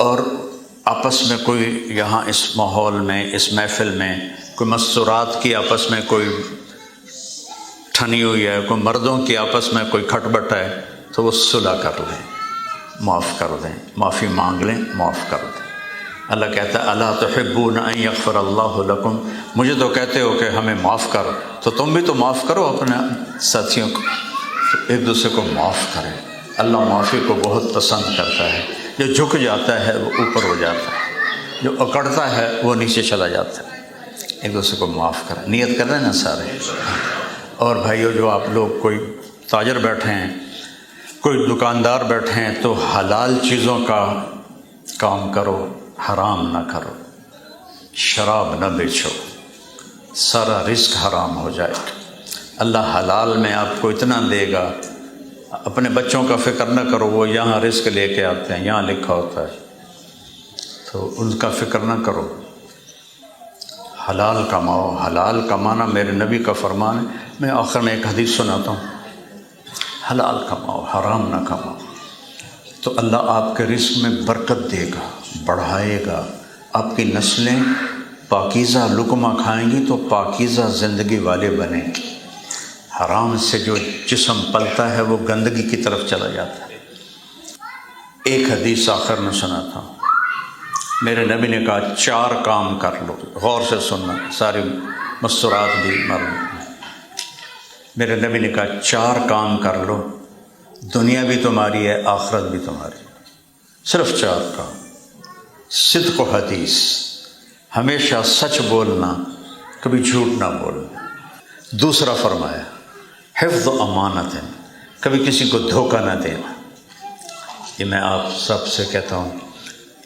اور آپس میں کوئی یہاں اس ماحول میں، اس محفل میں کوئی مستورات کی آپس میں کوئی ٹھنی ہوئی ہے، کوئی مردوں کی آپس میں کوئی کھٹ بٹ ہے، تو وہ صلح کر لیں، معاف کر دیں، معافی مانگ لیں، معاف کر دیں۔ اللہ کہتا ہے الا تحبون ان یغفر اللہ لکم، مجھے تو کہتے ہو کہ ہمیں معاف کر، تو تم بھی تو معاف کرو اپنے ساتھیوں کو، ایک دوسرے کو معاف کریں۔ اللہ معافی کو بہت پسند کرتا ہے۔ جو جھک جاتا ہے وہ اوپر ہو جاتا ہے، جو اکڑتا ہے وہ نیچے چلا جاتا ہے۔ ایک دوسرے کو معاف کریں، نیت کر رہے ہیں نا سارے۔ اور بھائیو، جو آپ لوگ کوئی تاجر بیٹھے ہیں، کوئی دکاندار بیٹھے ہیں، تو حلال چیزوں کا کام کرو، حرام نہ کرو، شراب نہ بیچو، سارا رزق حرام ہو جائے گا۔ اللہ حلال میں آپ کو اتنا دے گا، اپنے بچوں کا فکر نہ کرو، وہ یہاں رزق لے کے آتے ہیں، یہاں لکھا ہوتا ہے، تو ان کا فکر نہ کرو، حلال کماؤ۔ حلال کمانا میرے نبی کا فرمان ہے۔ میں آخر میں ایک حدیث سناتا ہوں، حلال کماؤ، حرام نہ کماؤ، تو اللہ آپ کے رزق میں برکت دے گا، بڑھائے گا، آپ کی نسلیں پاکیزہ لقمہ کھائیں گی تو پاکیزہ زندگی والے بنیں گے۔ حرام سے جو جسم پلتا ہے وہ گندگی کی طرف چلا جاتا ہے۔ ایک حدیث آخر میں سناتا ہوں، میرے نبی نے کہا 4 کام کر لو، غور سے سننا، ساری مستورات بھی مرد۔ میرے نبی نے کہا 4 کام کر لو، دنیا بھی تمہاری ہے، آخرت بھی تمہاری ہے۔ صرف 4 کام۔ صدق و حدیث، ہمیشہ سچ بولنا، کبھی جھوٹ نہ بولنا۔ دوسرا فرمایا حفظ امانت، کبھی کسی کو دھوکہ نہ دینا۔ یہ میں آپ سب سے کہتا ہوں،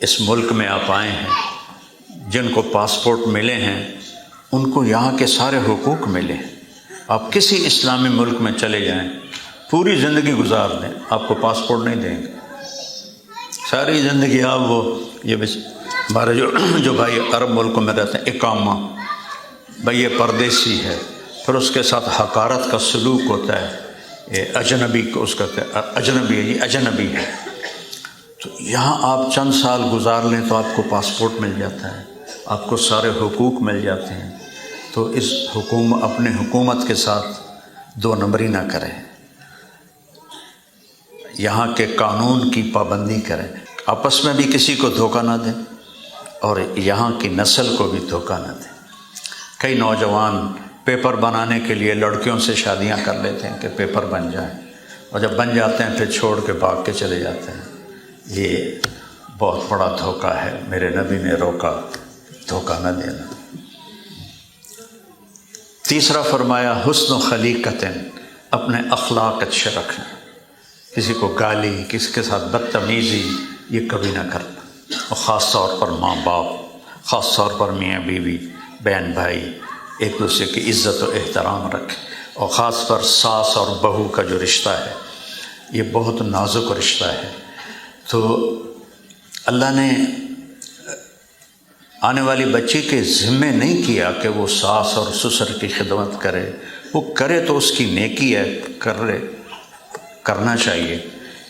اس ملک میں آپ آئے ہیں، جن کو پاسپورٹ ملے ہیں ان کو یہاں کے سارے حقوق ملے ہیں۔ آپ کسی اسلامی ملک میں چلے جائیں، پوری زندگی گزار دیں، آپ کو پاسپورٹ نہیں دیں گے۔ ساری زندگی آپ وہ یہ ہمارے جو بھائی عرب ملکوں میں رہتے ہیں، اقامہ، بھائی یہ پردیسی ہے، پھر اس کے ساتھ حقارت کا سلوک ہوتا ہے، یہ اجنبی کو اس کا اجنبی ہے، یہ اجنبی ہے۔ تو یہاں آپ چند سال گزار لیں تو آپ کو پاسپورٹ مل جاتا ہے، آپ کو سارے حقوق مل جاتے ہیں۔ تو اس اپنے حکومت کے ساتھ 2 نمبری نہ کریں، یہاں کے قانون کی پابندی کریں، آپس میں بھی کسی کو دھوکہ نہ دیں اور یہاں کی نسل کو بھی دھوکہ نہ دیں۔ کئی نوجوان پیپر بنانے کے لیے لڑکیوں سے شادیاں کر لیتے ہیں کہ پیپر بن جائیں، اور جب بن جاتے ہیں پھر چھوڑ کے بھاگ کے چلے جاتے ہیں۔ یہ بہت بڑا دھوکہ ہے، میرے نبی نے روکا، دھوکہ نہ دینا۔ تیسرا فرمایا حسن خلیقت، اپنے اخلاق اچھے رکھنا، کسی کو گالی، کسی کے ساتھ بدتمیزی یہ کبھی نہ کرنا، اور خاص طور پر ماں باپ، خاص طور پر میاں بیوی، بہن بھائی، ایک دوسرے کی عزت و احترام رکھیں، اور خاص پر ساس اور بہو کا جو رشتہ ہے یہ بہت نازک رشتہ ہے۔ تو اللہ نے آنے والی بچی کے ذمے نہیں کیا کہ وہ ساس اور سسر کی خدمت کرے، وہ کرے تو اس کی نیکی ہے، کرنا چاہیے،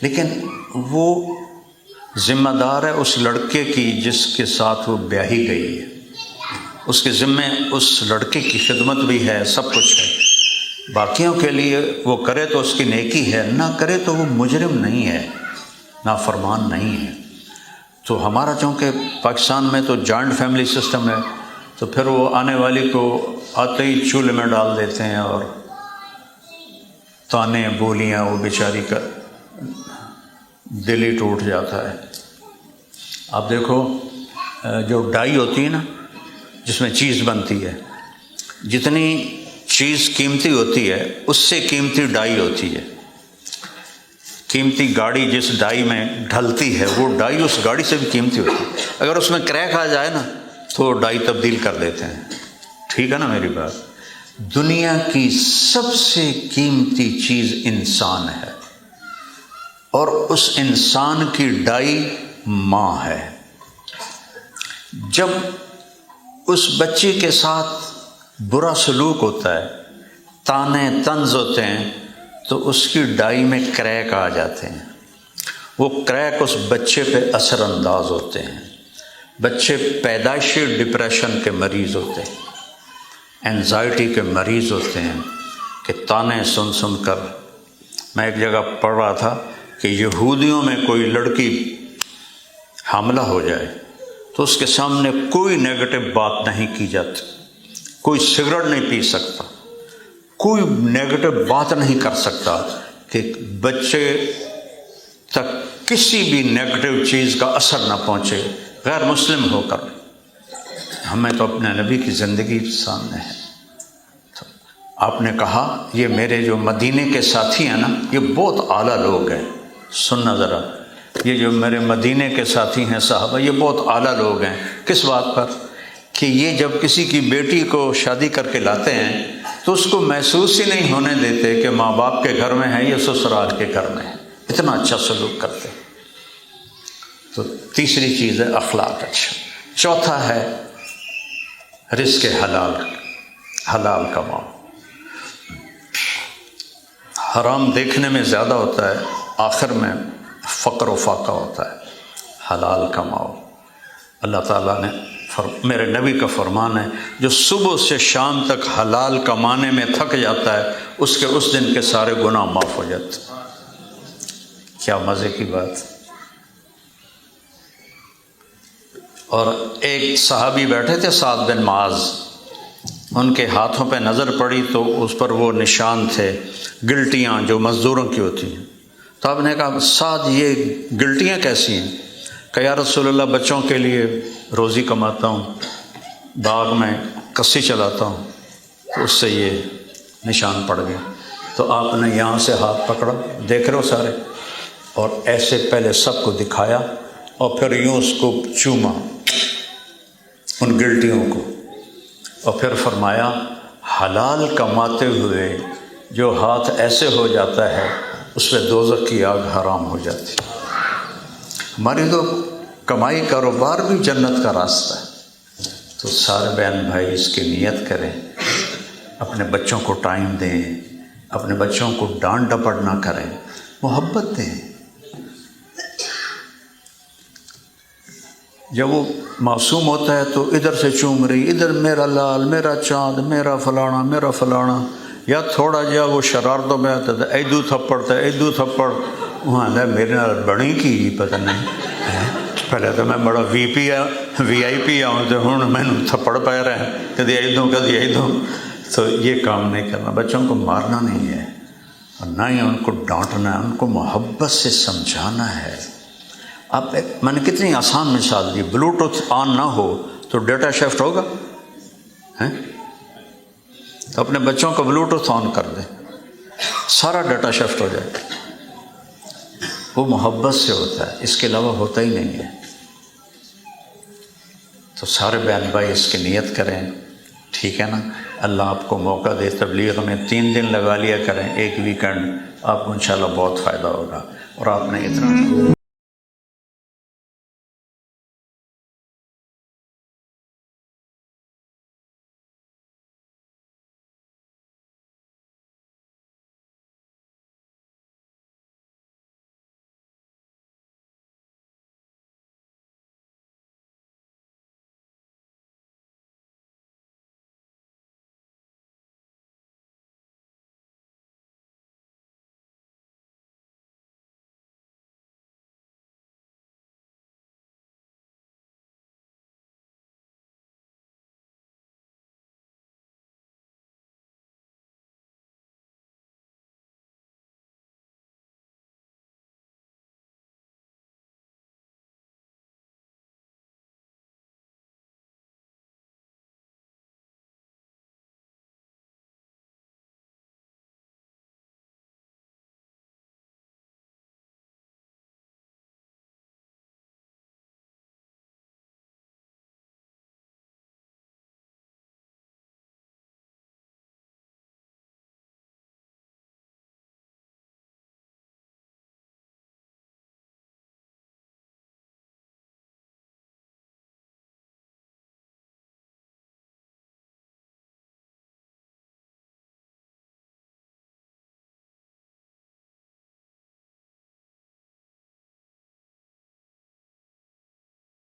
لیکن وہ ذمہ دار ہے اس لڑکے کی جس کے ساتھ وہ بیاہی گئی ہے، اس کے ذمے اس لڑکے کی خدمت بھی ہے، سب کچھ ہے۔ باقیوں کے لیے وہ کرے تو اس کی نیکی ہے، نہ کرے تو وہ مجرم نہیں ہے، نافرمان نہیں ہے۔ تو ہمارا چونکہ پاکستان میں تو جوائنٹ فیملی سسٹم ہے، تو پھر وہ آنے والی کو آتے ہی چولہے میں ڈال دیتے ہیں، اور تانے بولیاں، وہ بیچاری کا دل ہی ٹوٹ جاتا ہے۔ آپ دیکھو جو ڈائی ہوتی ہے نا، جس میں چیز بنتی ہے، جتنی چیز قیمتی ہوتی ہے اس سے قیمتی ڈائی ہوتی ہے۔ قیمتی گاڑی جس ڈائی میں ڈھلتی ہے وہ ڈائی اس گاڑی سے بھی قیمتی ہوتی ہے، اگر اس میں کریک آ جائے نا تو وہ ڈائی تبدیل کر دیتے ہیں۔ ٹھیک ہے نا میری بات؟ دنیا کی سب سے قیمتی چیز انسان ہے، اور اس انسان کی ڈائی ماں ہے۔ جب اس بچے کے ساتھ برا سلوک ہوتا ہے، تانے طنز ہوتے ہیں، تو اس کی ڈائی میں کریک آ جاتے ہیں، وہ کریک اس بچے پہ اثر انداز ہوتے ہیں. بچے پیدائشی ڈپریشن کے مریض ہوتے ہیں، اینزائٹی کے مریض ہوتے ہیں کہ تانے سن سن کر. میں ایک جگہ پڑھ رہا تھا کہ یہودیوں میں کوئی لڑکی حاملہ ہو جائے تو اس کے سامنے کوئی نیگیٹو بات نہیں کی جاتی، کوئی سگریٹ نہیں پی سکتا، کوئی نیگیٹو بات نہیں کر سکتا کہ بچے تک کسی بھی نیگیٹو چیز کا اثر نہ پہنچے غیر مسلم ہو کر. ہمیں تو اپنے نبی کی زندگی سامنے ہے. تو آپ نے کہا یہ میرے جو مدینے کے ساتھی ہیں نا، یہ بہت اعلیٰ لوگ ہیں. سننا ذرا، یہ جو میرے مدینے کے ساتھی ہیں صحابہ، یہ بہت اعلیٰ لوگ ہیں. کس بات پر؟ کہ یہ جب کسی کی بیٹی کو شادی کر کے لاتے ہیں تو اس کو محسوس ہی نہیں ہونے دیتے کہ ماں باپ کے گھر میں ہے یا سسرال کے گھر میں ہے. اتنا اچھا سلوک کرتے. تو تیسری چیز ہے اخلاق اچھا. چوتھا ہے رزق حلال، حلال کماؤ. حرام دیکھنے میں زیادہ ہوتا ہے، آخر میں فقر و فاقہ ہوتا ہے. حلال کماؤ. اللہ تعالیٰ نے میرے نبی کا فرمان ہے، جو صبح سے شام تک حلال کمانے میں تھک جاتا ہے اس کے اس دن کے سارے گناہ معاف ہو جاتے ہیں. کیا مزے کی بات. اور ایک صحابی بیٹھے تھے سعد بن معاذ، ان کے ہاتھوں پہ نظر پڑی تو اس پر وہ نشان تھے گلٹیاں جو مزدوروں کی ہوتی ہیں. تو آپ نے کہا سعد یہ گلٹیاں کیسی ہیں؟ کہ یا رسول اللہ بچوں کے لیے روزی کماتا ہوں، باغ میں کسی چلاتا ہوں، تو اس سے یہ نشان پڑ گیا. تو آپ نے یہاں سے ہاتھ پکڑا، دیکھ رہے ہو سارے، اور ایسے پہلے سب کو دکھایا اور پھر یوں اس کو چوما ان گلٹیوں کو، اور پھر فرمایا حلال کماتے ہوئے جو ہاتھ ایسے ہو جاتا ہے اس پہ دوزخ کی آگ حرام ہو جاتی. ہماری تو کمائی کاروبار بھی جنت کا راستہ ہے. تو سارے بہن بھائی اس کی نیت کریں، اپنے بچوں کو ٹائم دیں، اپنے بچوں کو ڈانٹ ڈپٹ نہ کریں، محبت دیں. جب وہ معصوم ہوتا ہے تو ادھر سے چوم رہی، ادھر میرا لال، میرا چاند، میرا فلانا، میرا فلانا. یا تھوڑا جا وہ شرارتوں میں آتا تھا، ایدو تھپڑ تھا، ایدو تھپڑ. وہاں میرے نال بڑی کی پتہ نہیں، پہلے تو میں بڑا وی آئی پی آؤں تو ہوں میں تھپڑ پہ رہے ہیں، کدی ایدوں کدی ایدوں. تو یہ کام نہیں کرنا. بچوں کو مارنا نہیں ہے اور نہ ہی ان کو ڈانٹنا ہے، ان کو محبت سے سمجھانا ہے. اب میں نے کتنی آسان مثال دی. بلوٹوتھ آن نہ ہو تو ڈیٹا شفٹ ہوگا؟ تو اپنے بچوں کو بلوٹوتھ آن کر دیں، سارا ڈیٹا شفٹ ہو جائے. وہ محبت سے ہوتا ہے، اس کے علاوہ ہوتا ہی نہیں ہے. تو سارے بہن بھائی اس کی نیت کریں، ٹھیک ہے نا. اللہ آپ کو موقع دے، تبلیغ میں 3 دن لگا لیا کریں، ایک ویکنڈ، آپ کو انشاءاللہ بہت فائدہ ہوگا. اور آپ نے اتنا